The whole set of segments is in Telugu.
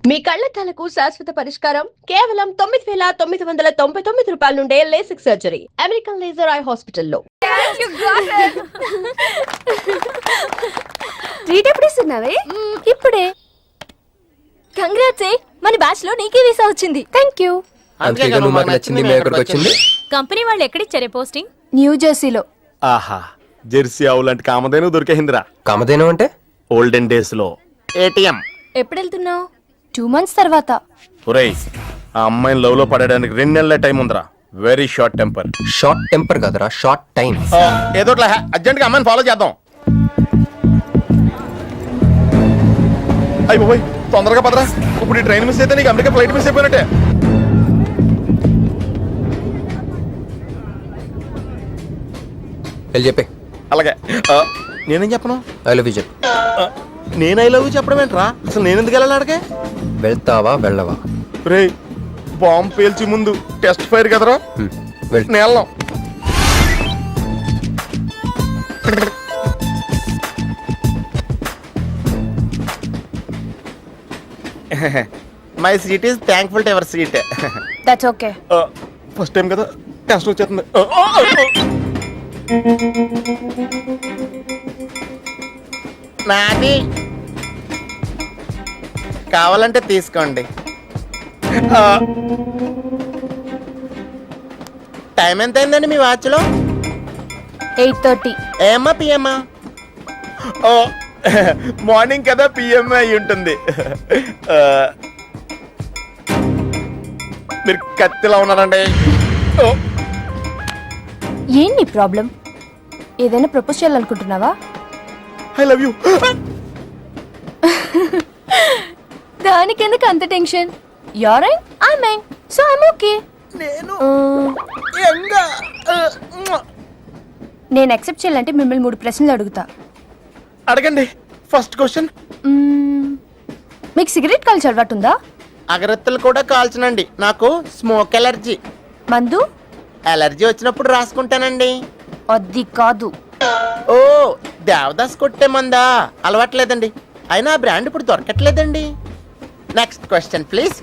మీ కళ్లద్దాలకు శాశ్వత పరిష్కారం కేవలం 9,999 రూపాయల నుండే LASIK surgery American laser eye హాస్పిటల్లో. ట్రీట్ ఎప్పుడు ఇస్తున్నావే? ఇప్పుడే. కంగ్రాట్స్, మన బ్యాచ్ లో నీకే వీసా వచ్చింది. Thank you. కంపెనీ వాళ్ళు ఎక్కడిచ్చారే పోస్టింగ్? న్యూ జెర్సీలో. ఆహా, జెర్సీ ఆవు లాంటి కామధేను దొరికేహిందిరా. కామధేను అంటే ఓల్డెన్ డేస్ లో ఏటీఎం. ఎప్పుడు వెళ్తున్నావు? 2 months తర్వాత. ఒరేయ్, ఆ అమ్మాయిని లవ్ లో పడడానికి 2 నెలల టైం ఉందిరా. Very short temper. Short temper కదరా, షార్ట్ టైం. ఏదో అర్జెంట్ గా అమ్మాయిని ఫాలో చేద్దాం. అయ్యి పోయి తొందరగా పదరా. ఇప్పుడు ఈ ట్రైన్ మిస్ అయితే నీకు అమెరికా ఫ్లైట్ మిస్ అయిపోయినట్టే. వెళ్ళి చెప్పే. అలాగే. నేనేం చెప్పను? ఐ లవ్ యూ చెప్పు. నేను ఐ లవ్ యూ చెప్పడం ఏంట్రా? అసలు నేను ఎందుకు వెళ్ళాలి అడిగే? వెళ్తావా వెళ్ళవా? రే, బాంబు పేల్చి ముందు టెస్ట్ ఫైర్ కదరా. వెళ్తా. నేను వెళ్ళాం. My seat is thankful to ever seat. That's okay. First time కదా, టెన్షన్ వచ్చేస్తుంది. నాది కావాలంటే తీసుకోండి. టైం ఎంత అయిందండి మీ వాచ్లో? 8:30. ఏమ్మా పిఎమ్మా? ఓ, మార్నింగ్ కదా, పిఎం అయి ఉంటుంది. మీరు కత్తిలా ఉన్నారండి. ఏంటి ప్రాబ్లం? ఏదైనా ప్రపోజ్ చేయాలనుకుంటున్నావా? I love you. దానికి ఎందుకు అంత tension? You're right, I mine, so I'm okay. నేను యాక్సెప్ట్ చేయాలంటే మిమ్మల్ని 3 ప్రశ్నలు అడుగుతా. అడగండి. First question. మీకు సిగరెట్ కాల్చే అలవాటు ఉందా? అగరత్తులు కూడా కాల్చనండి. నాకు స్మోక్ ఎలర్జీ. మందు? ఎలర్జీ వచ్చినప్పుడు రాసుకుంటానండి. అది కాదు. ఓ, దేవదాస్ కొట్టే మందా? అలవాట్లేదండి. అయినా ఆ బ్రాండ్ ఇప్పుడు దొరకట్లేదండి. Next question please.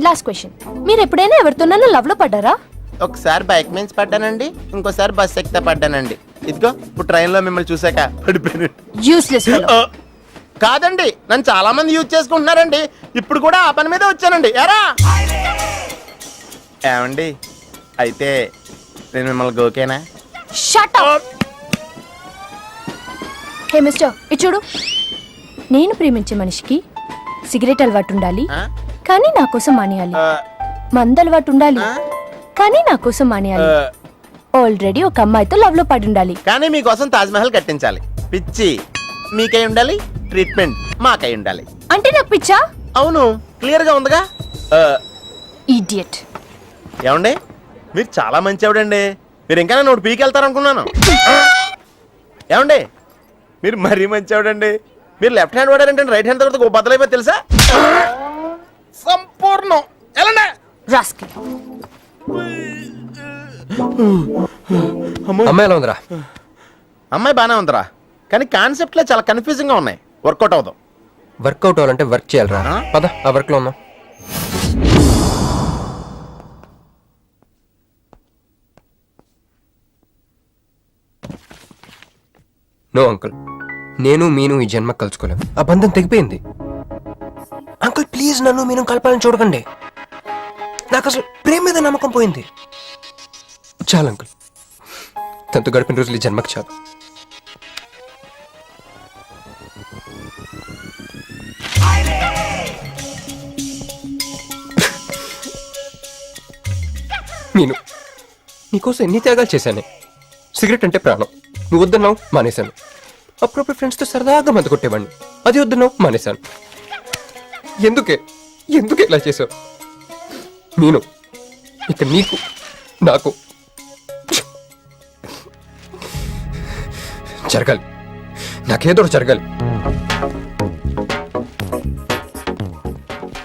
Last question. మీరు ఎప్పుడైనా ఎవరితోనైనా లవ్ లో పడ్డారా? ఒకసారి బైక్ మీద పడ్డానండి, ఇంకోసారి బస్ ఎక్కితే పడ్డానండి. ఇదిగో ఇప్పుడు ట్రైన్ లో మిమ్మల్ని చూసాక పడిపోయాను. Useless fellow. కాదండి, నన్ను చాలా మంది యూజ్ చేసుకుంటున్నారండి. ఇప్పుడు కూడా ఆ పని మీద వచ్చానండి. ఎరా ఏమండి, అయితే నేను మిమ్మల్ని గోకేనా? Shut up. హే మిస్టర్, ఇది చూడు. నేను ప్రేమించే మనిషికి సిగరెట్ అలవాటు ఉండాలి, కానీ నా కోసం మానేయాలి. మందు అలవాటు ఉండాలి, కానీ నా కోసం మానేయాలి. ఆల్రెడీ ఒక అమ్మాయితో లవ్ లో పడి ఉండాలి, కానీ మీకోసం తాజ్ మహల్ కట్టించాలి. పిచ్చి మీకై ఉండాలి, ట్రీట్మెంట్ మాకై ఉండాలి. అంటే నాకు పిచ్చా? అవును, క్లియర్ గా ఉందిగా. ఇడియట్. ఏమండి, మీరు చాలా మంచి ఆవిడండి. మీరు ఇంకా నన్ను ఒకటి పీకెళ్తారనుకున్నాను. ఏమండి, మీరు మరీ మంచి ఆవిడండి. మీరు లెఫ్ట్ హ్యాండ్ వాడారంటే రైట్ హ్యాండ్ తర్వాత బద్దలైపోయి తెలుసా? సంపూర్ణం. ఎలాండి రాస్కల్. అమ్మాయి ఎలా ఉందిరా? అమ్మాయి బాగానే ఉందిరా, కానీ కాన్సెప్ట్లే చాలా కన్ఫ్యూజింగ్ గా ఉన్నాయి. వర్కౌట్ అవుదాం. వర్కౌట్ అవ్వాలంటే వర్క్ చేయాలరా. పద, ఆ వర్క్ లో ఉన్నాం. నో అంకుల్, నేను మీను ఈ జన్మ కలుసుకోలేం. ఆ బంధం తెగిపోయింది. అంకుల్ ప్లీజ్, నన్ను మీను కలపాలని చూడకండి. నాకు అసలు ప్రేమ మీద నమ్మకం పోయింది. చాలు అంకుల్, తనతో గడిపిన రోజులు ఈ జన్మకు చాలు. మీను, నీకోసం ఎన్ని త్యాగాలు చేశానే. సిగరెట్ అంటే ప్రాణం, నువ్వు వద్దన్నావు మానేశాను. అప్పుడప్పుడు ఫ్రెండ్స్తో సరదాగా మందు కొట్టేవాడిని, అది వద్దన్నావు మానేశాను. ఎందుకే ఇలా చేసావు? నేను ఇక నీకు నాకు జరగాలి, నాకేదో జరగాలి.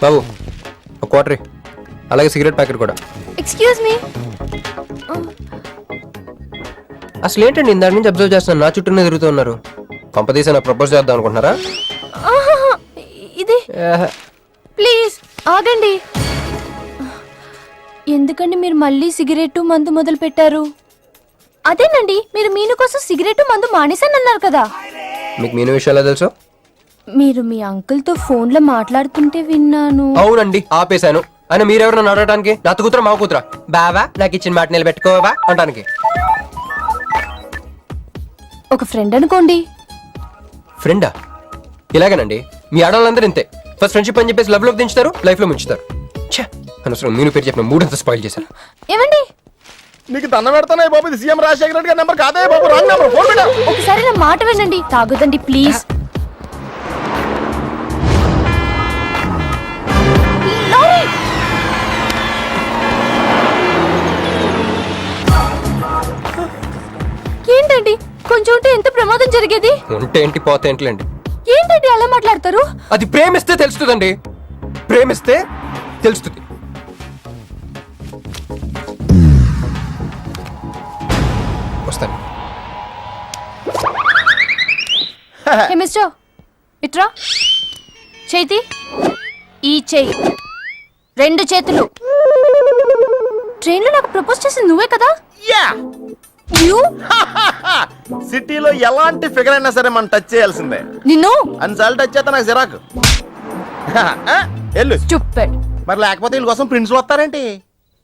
బాబు, ఒక క్వార్టర్, అలాగే సిగరెట్ ప్యాకెట్ కూడా. Excuse me. అసలు ఏంటండి ఇందాక నుంచి అబ్జర్వ్ చేస్తున్నాను, నా చుట్టూనే తిరుగుతూ ఉన్నారు. కొంపదీసి నా ప్రపోజ్ చేద్దాం అనుకుంటున్నారా? ఇది ఆగండి. ఎందుకండి మీరు మళ్ళీ సిగరెట్ మందు మొదలు పెట్టారు? అదేనండి, మీరు మీను కోసం సిగరెట్ మందు మానేశానన్నారు కదా. మీకు మీను విషయాలు తెలుసు? మీరు మీ అంకుల్ తో ఫోన్ లో మాట్లాడుతుంటే విన్నాను. అవునండి, ఆపేశాను. ఆయన మీరెవరు నన్ను అడగడానికి? నా కూతురా మా కూతురా? బావా నాకు ఇచ్చిన మాట నిలబెట్టుకోవా అంటానికి. ఒక ఫ్రెండ్ అనుకోండి. ఫ్రెండా? ఇలాగేనండి, మీ ఆడవాళ్ళందరూ ఇంతే. ఫస్ట్ ఫ్రెండ్షిప్ అని చెప్పేసి లవ్ లోకి దించుతారు, లైఫ్ లో ముంచుతారు. ఛే, అనవసరం మీను పేరు చెప్పిన మూడంతా స్పాయిల్ చేశారు. ఏమండి, నీకు దండం పెడతానే బాబు, ఇది సీఎం రాజశేఖర రెడ్డి గారి నెంబర్ కాదే బాబు, రాంగ్ నెంబర్. ఫోన్ పెట్టా. ఒకసారి నా మాట వినండి. తాగొద్దండి ప్లీజ్. లారీ! ఏంటండి, కొంచెం ఉంటే ఎంత ప్రమాదం జరిగేది. ఉంటే ఏంటి పోతే ఏంటిలేండి. ఏంటండి అలా మాట్లాడతారు? అది ప్రేమిస్తే తెలుస్తుందండి, ప్రేమిస్తే తెలుస్తుంది. వస్తాను. హే మిస్టర్, ఇట్రా. చేతి ఈ చెయ్యి, రెండు చేతులు. ట్రైన్లో నాకు ప్రపోజ్ చేసింది నువ్వే కదా? యా, యూ సిటీలో ఎలాంటి ఫిగర్ అయినా సరే మనం టచ్ చేయాల్సిందే. నిన్ను అన్నిసార్లు టచ్ చేస్తా నాకు చిరాకు. వెళ్ళు. స్టూపిడ్. మరి లేకపోతే వీళ్ళ కోసం ప్రిన్స్లు వస్తారేంటి?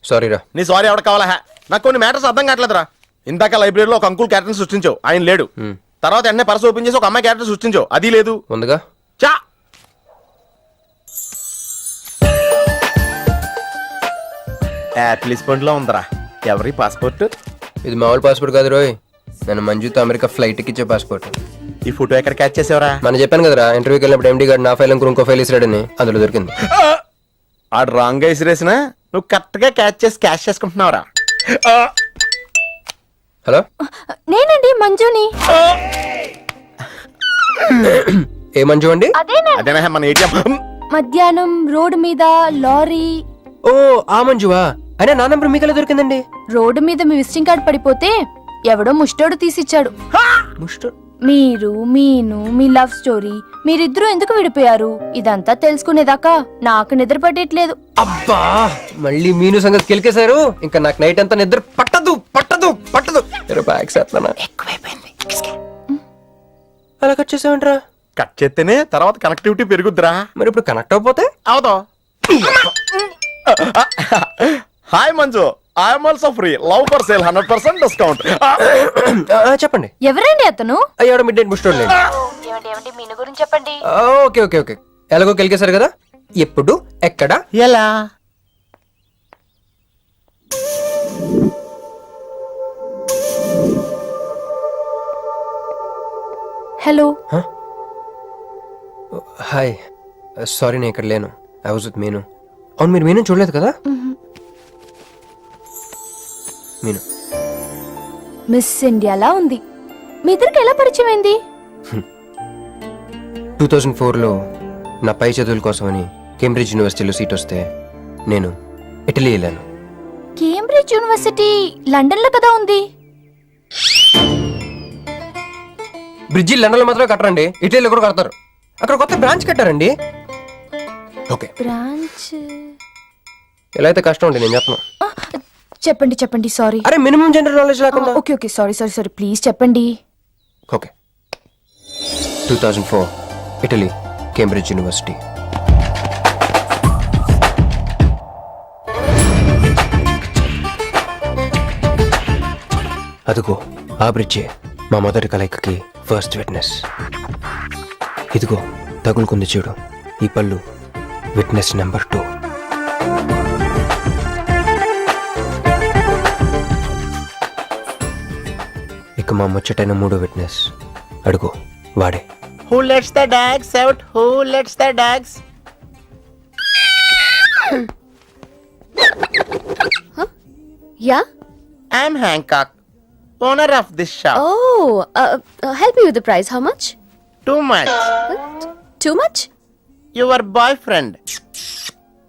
సారీ రా. నీ సారీ ఎవడ కావాలా? నాకు కొన్ని మ్యాటర్స్ అర్థం కావట్లేదురా. ఇందాక లైబ్రరీలో ఒక అంకుల్ క్యారెక్టర్ సృష్టించావు, ఆయన లేడు. తర్వాత వెంటనే పర్స్ ఓపెన్ చేసి ఒక అమ్మాయి క్యారెక్టర్ సృష్టించావు, అది లేదు. ఉందిగా. చా, యాపిల్ స్పాండ్ లో ఉందరా. ఎవరి పాస్పోర్ట్? ఇది మామూలు పాస్పోర్ట్ కాదు రోయ్, నన్ను మంజుతో అమెరికా ఫ్లైట్ ఇచ్చే పాస్పోర్ట్. ఈ ఫోటో ఎక్కడ క్యాచ్ చేసావరా? మనం చెప్పాను కదరా, ఇంటర్వ్యూకి వెళ్ళినప్పుడు ఎండి గారు నా ఫైల్ ఇంకో ఫైల్ ఇస్తాడని, అందులో దొరికింది. ఆడు రాంగ్ గా ఇసిరేసిన నువ్వు కరెక్ట్ గా క్యాచ్ చేసి క్యాష్ చేసుకుంటున్నావురా. హలో, నేనండి మంజుని. ఏ మంజు అండి? అదేనా మన ఏటీఎం. మధ్యాహ్నం రోడ్డు మీద లారీ. ఓ ఆ మంజువా? అయినా నా నంబర్ మీకెలా దొరికిందండి? రోడ్డు మీద మీ విజిటింగ్ కార్డ్ పడిపోతే ఎవడో ముష్టోడు తీసిచ్చాడు. మీరు మీను మీ లవ్ స్టోరీ, మీరిద్దరూ ఎందుకు విడిపోయారు ఇదంతా తెలుసుకునేదాకా నాకు నిద్ర పట్టేట్లేదు. అబ్బా, మళ్ళీ మీను సంగతి కెలికేశారు. ఇంకా నాకు నైట్ అంతా నిద్ర పట్టదు పట్టదు పట్టదు. అలా కట్ చేసామంటరా? కట్ చేస్తేనే తర్వాత కనెక్టివిటీ పెరుగుద్దిరా. మరి ఇప్పుడు కనెక్ట్ అయిపోతే అవుతావు. Hi Manju, I'm also free. Love for sale 100% discount. చెప్పండి. ఎవరండి అతను? అయ్యాడు మిడ్ నైట్ బుస్టోడ్ లేండి. మీను గురించి చెప్పండి. ఓకే ఓకే ఓకే, ఎలాగో కెలికేశారు కదా. ఎప్పుడు, ఎక్కడ, ఎలా? హలో. హాయ్, సారీ నేను ఇక్కడ లేను. ఐ వాజ్ విత్ మీను. అవును, మీరు మీను చూడలేదు కదా? మీను మిస్ ఇండియాలా ఉంది. మీ ఇద్దరికి ఎలా పరిచయం అయింది? 2004లో నా పై చదువుల కోసమని కేంబ్రిడ్జ్ యూనివర్సిటీలో సీట్ వస్తే నేను ఇటలీ వెళ్ళాను. కేంబ్రిడ్జ్ యూనివర్సిటీ లండన్ లో కదా ఉంది. బ్రిడ్జి లండన్లో మాత్రమే కట్టరండి, ఇటలీలో కూడా కడతారు. అక్కడ కొత్త బ్రాంచ్ కట్టారండి. ఓకే, బ్రాంచ్ ఎలా అయితే కష్టం అండి, నేను చెప్పను. చెప్పండి చెప్పండి. సారీ. అరే మినిమం జనరల్ నాలెడ్జ్ లేకుండా. Okay okay, sorry sorry sorry, please చెప్పండి. Okay, 2004 Italy, Cambridge university. అదిగో ఆ బ్రిడ్జే మా మొదటి కలయికకి ఫస్ట్ విట్నెస్. ఇదిగో తగులుకుంది చూడు ఈ పళ్ళు, విట్నెస్ నెంబర్ 2. ఇక మా ముచ్చటైన 3వ విట్నెస్ అడుగు, వాడే. Who lets the dogs out? Who lets the dogs? Yeah? I'm Hancock, owner of this shop. Oh, help me with the price. How much? Too much. Too much? Your boyfriend.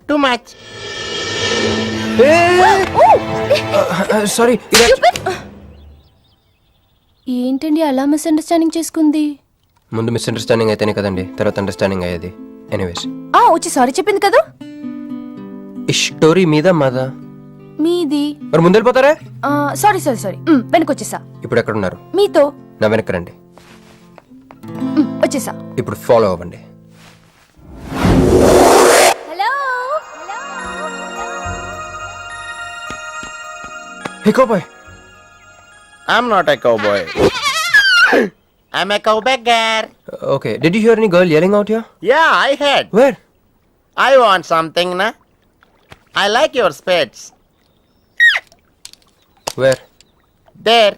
Too much. Sorry, ఏంటండి అలా మిస్అండర్స్టాండింగ్ చేసుకుంది? ముందు మిస్అండర్స్టాండింగ్ అయితేనే కదండి తర్వాత అండర్స్టాండింగ్ అయ్యేది. ఎనీవేస్, వచ్చి సారీ చెప్పింది కదా. ఈ స్టోరీ మీద మాదా? మీది. మరి ముందెళ్ళిపోతారా? సారీ సారీ సారీ, వెనకొచ్చేసా. ఇప్పుడు ఎక్కడ ఉన్నారు? మీతో. నా వెనక్కి రండి. వచ్చేసా. ఇప్పుడు ఫాలో అవ్వండి. Hello hey cowboy. I'm not a cowboy. I'm a cowbagger. Okay, did you here any girl yelling out here? Yeah, I heard. Where? I want something, na? I like your spades. Where? There.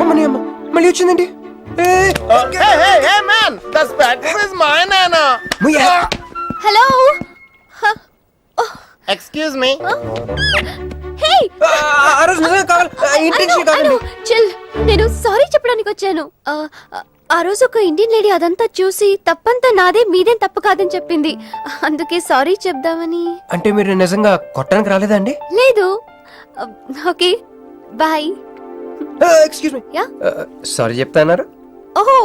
అమ్మని అమ్మ, మళ్ళీ వచ్చిందండి. Hey, man! The spades is mine, Anna. Hello Excuse me. హే ఆ రోజు నిజంగా కావాలి, ఇంటెన్షన్ కాదండి. చిల్, నేను సారీ చెప్పడానికి వచ్చాను. ఆ రోజు ఒక ఇండియన్ లేడీ అదంతా చూసి తప్పంతా నాదే, మీదేం తప్పు కాదని చెప్పింది. అందుకే సారీ చెప్దామని. అంటే మీరు నిజంగా కొట్టడానికి రాలేదా అండి? లేదు. Okay bye. Excuse me. Yeah sorry చెప్తాన్నారు. ఓహో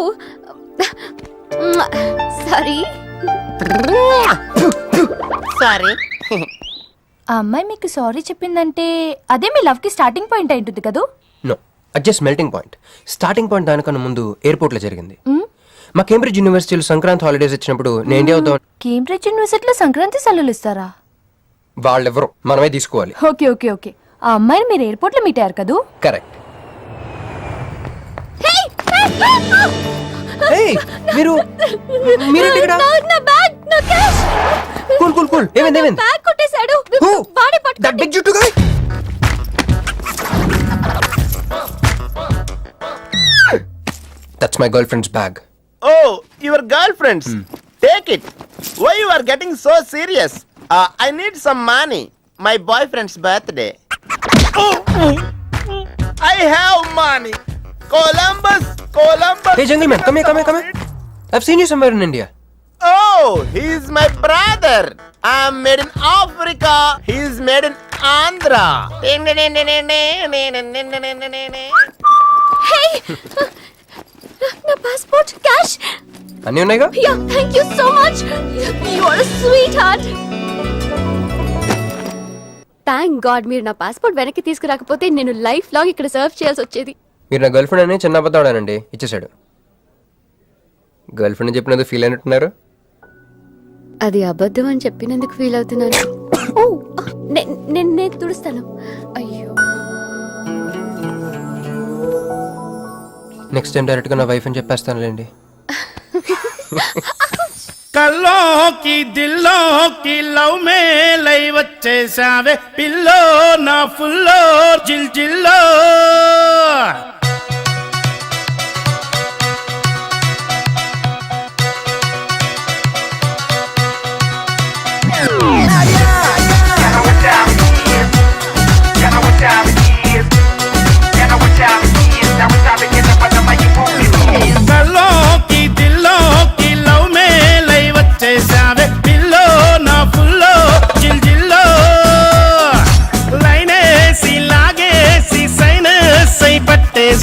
సారీ. Sorry. ఆ అమ్మాయి మీకు సారీ చెప్పిందంటే అదే మీ లవ్ కి స్టార్టింగ్ పాయింట్ అయి ఉంటుంది కదూ? నో, అది just melting point. Starting point దానికన్నా ముందు ఎయిర్పోర్ట్ లో జరిగింది. మా కేంబ్రిడ్జ్ యూనివర్సిటీలో సంక్రాంతి హాలిడేస్ ఇచ్చినప్పుడు నేను ఇండియా వద్దాం. కేంబ్రిడ్జ్ యూనివర్సిటీలో సంక్రాంతి సెలవులు ఇస్తారా? వాళ్ళెవరో మనమే తీసుకోవాలి. Okay okay okay. ఆ అమ్మాయిని మీరు ఎయిర్పోర్ట్ లో మీట్ అయ్యారు కదూ? కరెక్ట్. మీరు మీరేంటి ఇక్కడ? నా బ్యాగ్, నా క్యాష్. Cool cool cool. ఏమైంది? బ్యాగ్ కొట్టేశాడు. Who? వాడే That పట్టుకోండి. big juttu guy? That's my girlfriend's bag. Oh, your girlfriends. Take it. Why you are getting so serious? I need some money. My boyfriend's birthday. I have money. Columbus. Hey gentleman, come here. I've seen you somewhere in India. Oh, he's my brother. I'm made in Africa. He's made in Andhra. నా పాస్పోర్ట్, క్యాష్. అన్నీ ఉన్నాయిగా? Yeah, thank you so much. You are a sweetheart. Thank God మీరు నా పాస్పోర్ట్ వెనక్కి తీసుకురాకపోతే నేను లైఫ్ లాంగ్ ఇక్కడ సర్వ్ చేయాల్సి వచ్చేది. మీరు నా గర్ల్ ఫ్రెండ్ అని చిన్న అబద్ధాడానండి, ఇచ్చేసాడు. గర్ల్ ఫ్రెండ్ చెప్పినందుకు ఫీల్ అయినట్టున్నారు. అది అబద్ధం అని చెప్పినందుకు ఫీల్ అవుతున్నాను. ఓ, నేను తుడుస్తాను. అయ్యో, నెక్స్ట్ టైం డైరెక్ట్ గా నా వైఫ్ అని చెప్పేస్తానులేండి. కల్లోకి దిల్లోకి లవ్ మే లై వచ్చేసావే పిల్లో నా ఫుల్లో జిల్ జిల్లో. కల్లోకి దిల్లోకి లవ్ మే లై వచ్చేసావే పిల్లో నా ఫుల్లో జిల్ జిల్లో. లైనేసి లాగేసి సైనస్ అయి పట్టేసి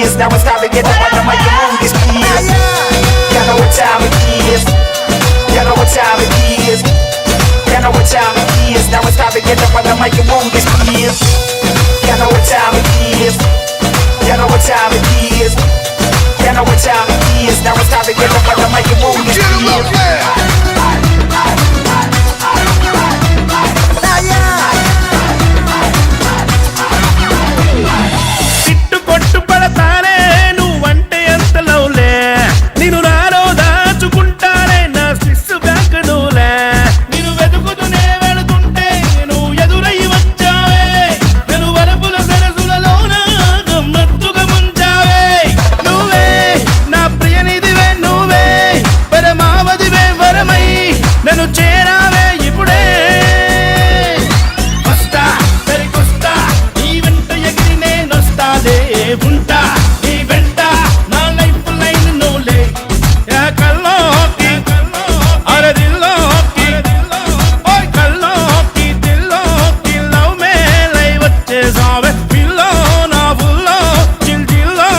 is. Now it's time to get up on the mic and move this keys. You know what time it is. You know what time it is. You know what time it is. Now it's time to get up on the mic and move this keys. You know what time it is. You know what time it is. You know what time it is. Now it's time to get up on the mic and move this keys. తిట్టు కొట్టు పడతానే నువ్వంటే ఎంత లవ్లే నేను నాలో దాచుకుంటానే నా సిస్సు బ్యాంక్ నువ్వులే నేను వెతుకుతూనే వెళుతుంటే నువ్వు ఎదురై వచ్చావే నేను వరపుల సరసులలోన గమ్మత్తుగా ముంచావే నువ్వే నా ప్రియనిధివే నువ్వే పరమావధివే వరమై నన్ను చేరావే ఇప్పుడే వస్తా సరికొస్తా నీ వెంట ఎగిరి నేనొస్తాలే ఉంటా నీ వెంట నా లైఫ్ లైన్ నువ్వులే కల్లోకి అరదిల్లోకి ఓయ్ కల్లోకి దిల్లోకి లవ్ మేలై వచ్చేసావే పిల్లో నా బుల్లో చిల్జిల్లో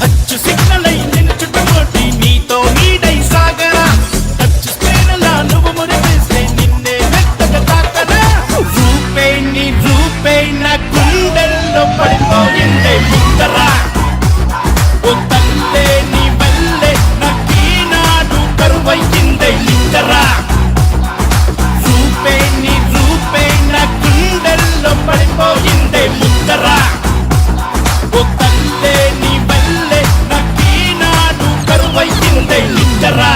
అచ్చు సిగ్నల్ అయి నిన్ను చుట్టుముట్టి నీతో నీడై సాగరా టచ్ స్క్రీన్లా నువ్వు మురిపిస్తే నిన్నే మెత్తగా తాకనా రూపే నా గుండెల్లో పడిపోయిందే ముద్దరా ఓ తల్లే నీ వల్లే నాకీనాడు కరువయ్యిందే నిద్దరా రూపే నా గుండెల్లో పడిపోయిందే ముద్దరా ఓ తల్లే నీ వల్లే నాకీనాడు కరువయ్యిందే నిద్దరా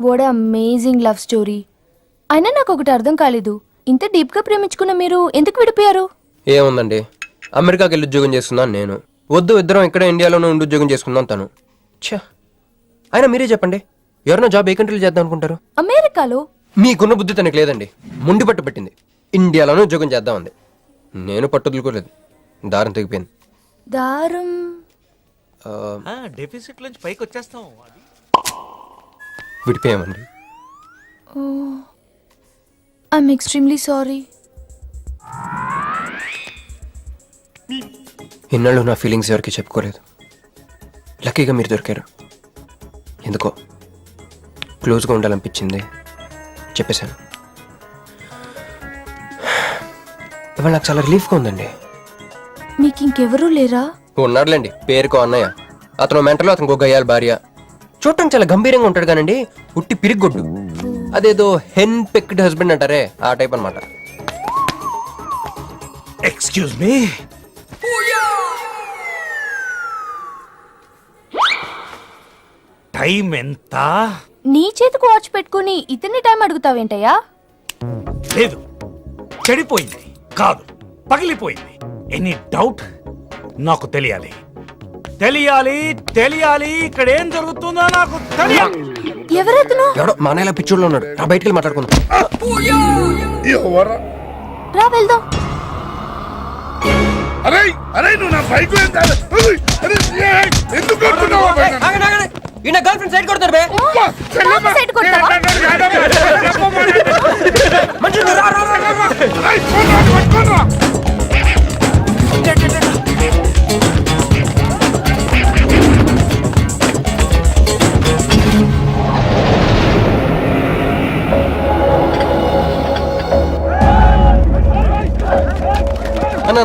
వాట్ అమేజింగ్ లవ్ స్టోరీ. అయినా నాకు ఒకటి అర్థం కాలేదు, ఇంత డీప్ గా ప్రేమించుకున్న మీరు ఎందుకు విడిపోయారు? ఏముందండి, అమెరికాకి వెళ్ళి ఉద్యోగం చేస్తున్నాను నేను. వద్దు, ఇద్దరం ఇక్కడ ఇండియాలోనే ఉండి ఉద్యోగం చేసుకుందాం తను. ఛా, అయినా మీరే చెప్పండి, ఎవరైనా జాబ్ ఏ కంట్రీలో చేద్దాం అనుకుంటారు? అమెరికాలో? మీకున్న బుద్ధి తనకి లేదండి. ముండి పట్టు పెట్టింది, ఇండియాలోనే ఉద్యోగం చేద్దాం అంది. నేను పట్టుదలుకోలేదు, దారం తెగిపోయింది. దారం డెఫిసిట్ నుంచి పైకి వచ్చేస్తాం. విడిపోయామండి. I'm extremely sorry. ఇన్నాళ్ళు నా ఫీలింగ్స్ ఎవరికి చెప్పుకోలేదు. లక్కీగా మీరు దొరికారు. ఎందుకో క్లోజ్గా ఉండాలనిపించింది, చెప్పేశాను. ఇవాళ నాకు చాలా రిలీఫ్గా ఉందండి. మీకు ఇంకెవరూ లేరా? ఉన్నారులేండి, పేరుకో అన్నయ్య. అతను మెంటలో, అతను గయ్యాల భార్య. చూడటానికి చాలా గంభీరంగా ఉంటాడు కానండి, ఉట్టి పిరిగొడ్డు. అదేదో హెన్ పెక్డ్ హస్బెండ్ అంటారే, ఆ టైప్ అన్నమాట. ఎక్స్క్యూజ్ మీ, టైం ఎంత? నీ చేతికి వాచ్ పెట్టుకుని ఇతన్ని టైం అడుగుతావేంటయ్యా? లేదు, చెడిపోయింది కాదు, పగిలిపోయింది. Any doubt? నాకు తెలియాలి, తెలియాలి, తెలియాలి. ఇక్కడ ఏం జరుగుతుందో నాకు తెలియాలి. ఎవరెతను? ఎవడో మానేలా పిచ్చోళ్ళు ఉన్నాడు, నా బయటికి వెళ్ళి మాట్లాడుకుందాం. రా వెళ్దాం. అరే అరే నువ్వు నా బైక్ ఎందుకు ఈయన గర్ల్ ఫ్రెండ్ సైడ్ కొడతారు బే. సైడ్ కొడతావా? అన్న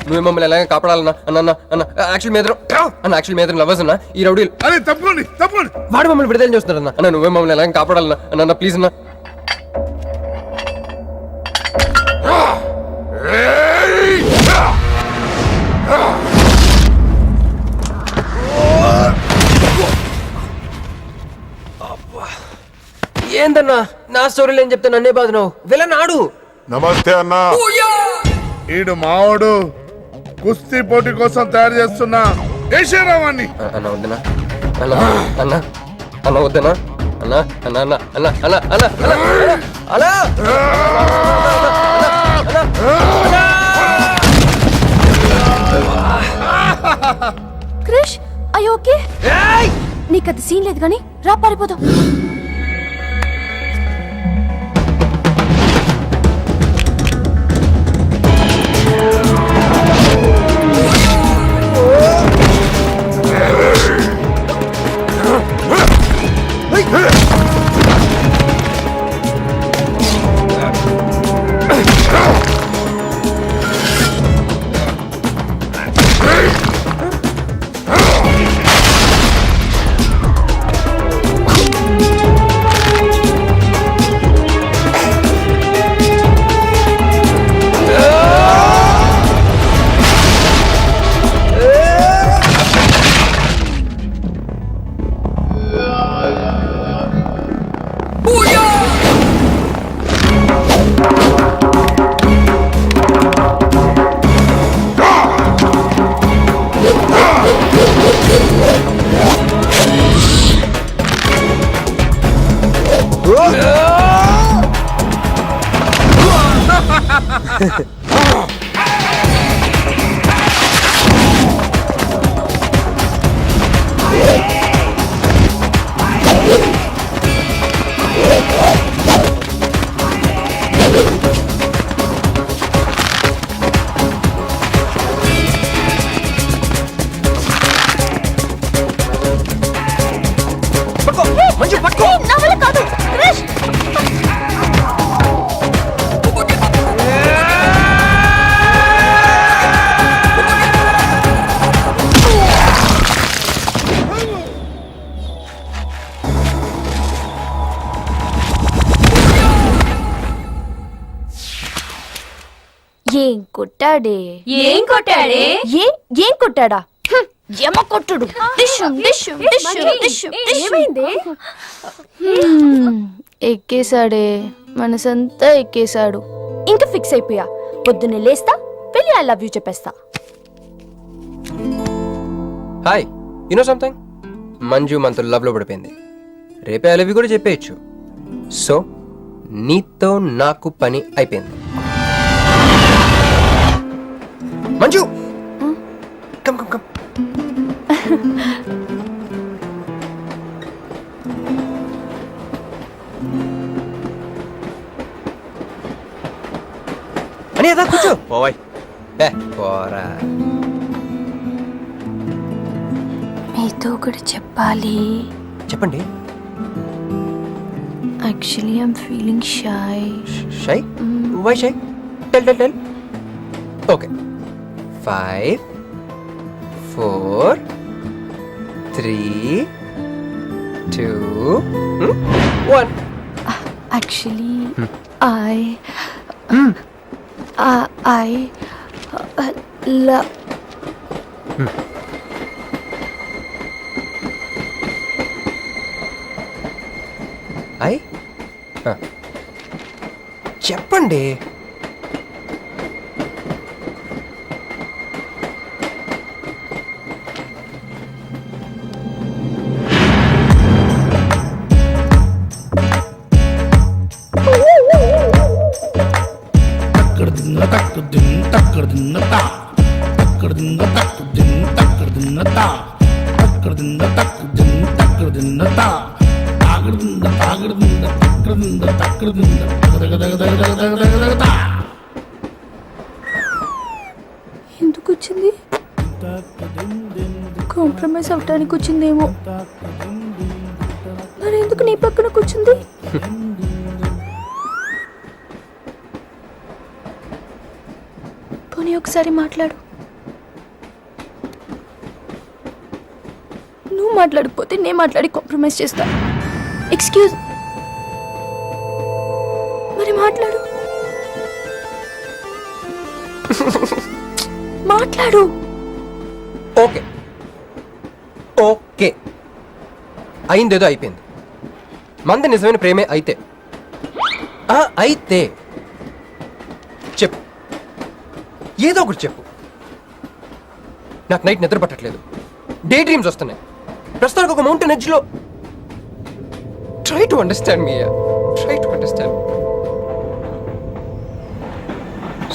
నువ్వు మమ్మల్ని ఎలాగ కాపాడాలన్నా అన్న అన్న యాక్చువల్ మీద లవర్స్ అన్న ఈ రౌడీలు. అరే తప్పండి తప్పండి. వాడు మమ్మల్ని విడుదల చేస్తున్నారు అన్న నువ్వే మమ్మల్ని ఎలాగ కాపాడాలన్నా అన్న ప్లీజ్ అన్న. ఏందన్నా నా స్టోరీలు ఏం చెప్తే నన్నే బాధనావు? విలన్ ఆడు. నమస్తే అన్నా. ఈడు మావాడు కుస్తీ పోటీ కోసం తయారు చేస్తున్నా యశరావాణ్ణి. అన్న వద్దనా అన్న అన్న అన్న వద్దనా అన్న అన్న అన్న అన్న అన్న అన్న అన్న అన్న. క్రిష్, అయ్యో ఓకే, నీకు అది సీన్ లేదు కానీ రా పారిపోదాం. నా వల్ల కాదు క్రిష్. ఏం కొట్టాడే? ఏం కొట్టాడే? ఏం కొట్టాడా? యమ కొట్టుడు. డిష్షుం, డిష్షుం, డిష్షుం, డిష్షుం, డిష్షుం. ఎక్కేశాడే, మనసంతా ఎక్కేశాడు. ఇంకా ఫిక్స్ అయిపోయా, పొద్దున్నే లేస్తా, వెళ్ళి ఐ లవ్ యూ చెప్పేస్తా. Hi, you know something? Manju మనతో లవ్ లో పడిపోయింది. రేపే ఐ లవ్ యూ కూడా చెప్పేయచ్చు. సో నీతో నాకు పని అయిపోయింది. Manju come come come. అని అదా కూర్చో. పోవాయ్. పోరా. మీతో కూడా చెప్పాలి. చెప్పండి. Actually I'm feeling shy. Shy? Why shy? Tell tell tell. Okay. 5 4 3 2 1. Actually, I love. చెప్పండి. ఎందుకు వచ్చింది? కాంప్రమైజ్ అవటానికి వచ్చిందేమో. మరి ఎందుకు నీ పక్కన కూర్చుంది? పోనీ ఒకసారి మాట్లాడు. నువ్వు మాట్లాడకపోతే నేను మాట్లాడి కాంప్రమైజ్ చేస్తా. ఎక్స్క్యూజ్, మరి మాట్లాడు. మాట్లాడు. ఓకే ఓకే, అయిందేదో అయిపోయింది. మంది నిజమైన ప్రేమే అయితే అయితే చెప్పు, ఏదో ఒకటి చెప్పు. నాకు నైట్ నిద్ర పట్టట్లేదు, డే డ్రీమ్స్ వస్తున్నాయి. ప్రస్తుతానికి ఒక మౌంటైన్ ఎడ్జ్లో. Try to understand me, try to understand.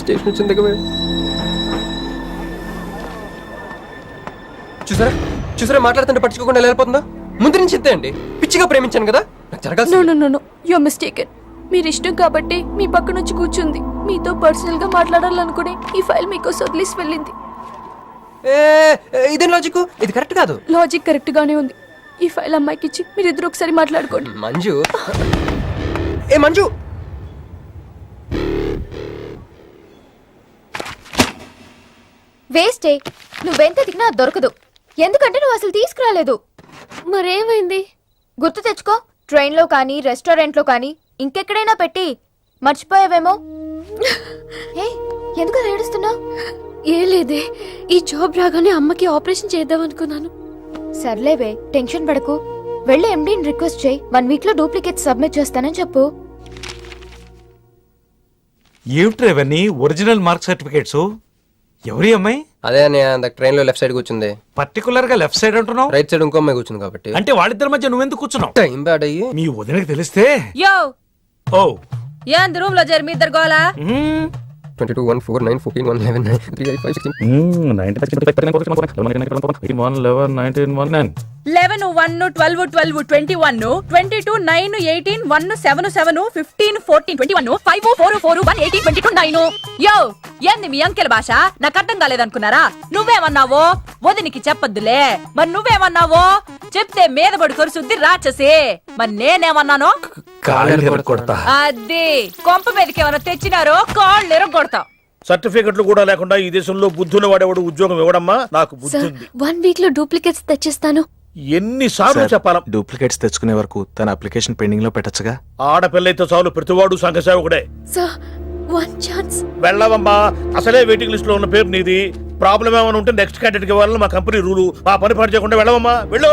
Station వచ్చింది దగ్గర. చూసారా చూసారా, మాట్లాడుతుంటే పట్టించుకోకుండా వెళ్ళిపోతుందా? ముందు నుంచి ఇంతే అండి. పిచ్చిగా ప్రేమించాను కదా, నాకు జరగాల్సి. No you are mistaken. మీరు ఇష్టం కాబట్టి మీ పక్క నుంచి కూర్చుంది. మీతో పర్సనల్ గా మాట్లాడాలనుకుని ఈ ఫైల్ మీకోసం వదిలేసి వెళ్ళింది. ఇదేం లాజిక్? ఇది కరెక్ట్ కాదు. లాజిక్ కరెక్ట్ గానే ఉంది. ఈ ఫైల్ అమ్మాయికి ఇచ్చి మీరిద్దరు ఒకసారి మాట్లాడుకోండి. మంజు, ఏ మంజు, వేస్టే, నువ్వెంత తిన్నా అది దొరకదు. ఎందుకంటే నువ్వు అసలు తీసుకురాలేదు. మరేమైంది? గుర్తు తెచ్చుకో. ట్రైన్లో కానీ రెస్టారెంట్లో కానీ ఇంకెక్కడైనా పెట్టి మర్చిపోయావేమో. ఏ ఎందుకు అలా ఏడుస్తున్నావు? ఏ లేదే, ఈ జాబ్ రాగానే అమ్మకి ఆపరేషన్ చేద్దాం అనుకున్నాను. సర్లేవే, టెన్షన్ పడకు. వెళ్ళి ఎండీని రిక్వెస్ట్ చేయి. 1 వీక్ లో డూప్లికేట్ సబ్మిట్ చేస్తానని చెప్పు. ఏమిట్రా ఇవన్నీ ఒరిజినల్ మార్క్ సర్టిఫికేట్స్? ఎవరి అమ్మాయి? అదే అన్నయ్య ట్రైన్ లో లెఫ్ట్ సైడ్ కూర్చుంది. పర్టికులర్ గా లెఫ్ట్ సైడ్ అంటున్నావు? రైట్ సైడ్ ఇంకో అమ్మాయి కూర్చుంది కాబట్టి. అంటే వాళ్ళిద్దరి మధ్య నువ్వెందుకు కూర్చున్నావు? టైం బ్యాడ్ అయ్యి మీ వదినకి తెలిస్తే. యో ఓ ఏంది రూమ్ లో జరి మీ ఇద్దరు గోలా? 22 1 4 9 14 1 11 9 3 8 5 16 11 1 12 12 21 22 9 18 1 7 7 15 14 21 5 4 4 1 18 22 9. యో ఏంది మీ అంకెల భాష? నాకు అర్థం కాలేదనుకున్నారా? నువ్వేమన్నావో వదినికి చెప్పొద్దులే. మరి నువ్వేమన్నావో చెప్తే మీద పడి కొరుసుద్ది రాచసి. మరి నేనేమన్నానో కొడతా. అది కొంప మీదకి ఏమైనా తెచ్చినారో కాళ్ళు ఎరగొడతా. సర్టిఫికెట్లు కూడా లేకుండా ఈ దేశంలో బుద్ధుని వాడేవాడు ఉద్యోగం ఇవ్వడమ్మా. నాకు బుద్ధి సార్, ఉంది. 1 వీక్ లో డూప్లికేట్స్ తెచ్చిస్తాను. ఎన్నిసార్లు చెప్పాలా? డూప్లికేట్స్ తెచ్చుకునే వరకు తన అప్లికేషన్ పెండింగ్ లో పెట్టచ్చుగా. ఆడపిల్లైతే చాలు, ప్రతివాడు సంఘ సేవకుడే. Sir, 1 chance. వెళ్ళవమ్మా, అసలే వెయిటింగ్ లిస్ట్ లో ఉన్న పేరు నీది. ప్రాబ్లం ఏమైనా ఉంటే నెక్స్ట్ క్యాండిడేట్ కి ఇవ్వాలని మా కంపెనీ రూలు. ఆ పని పాటు చేయకుండా వెళ్ళవమ్మా, వెళ్ళు.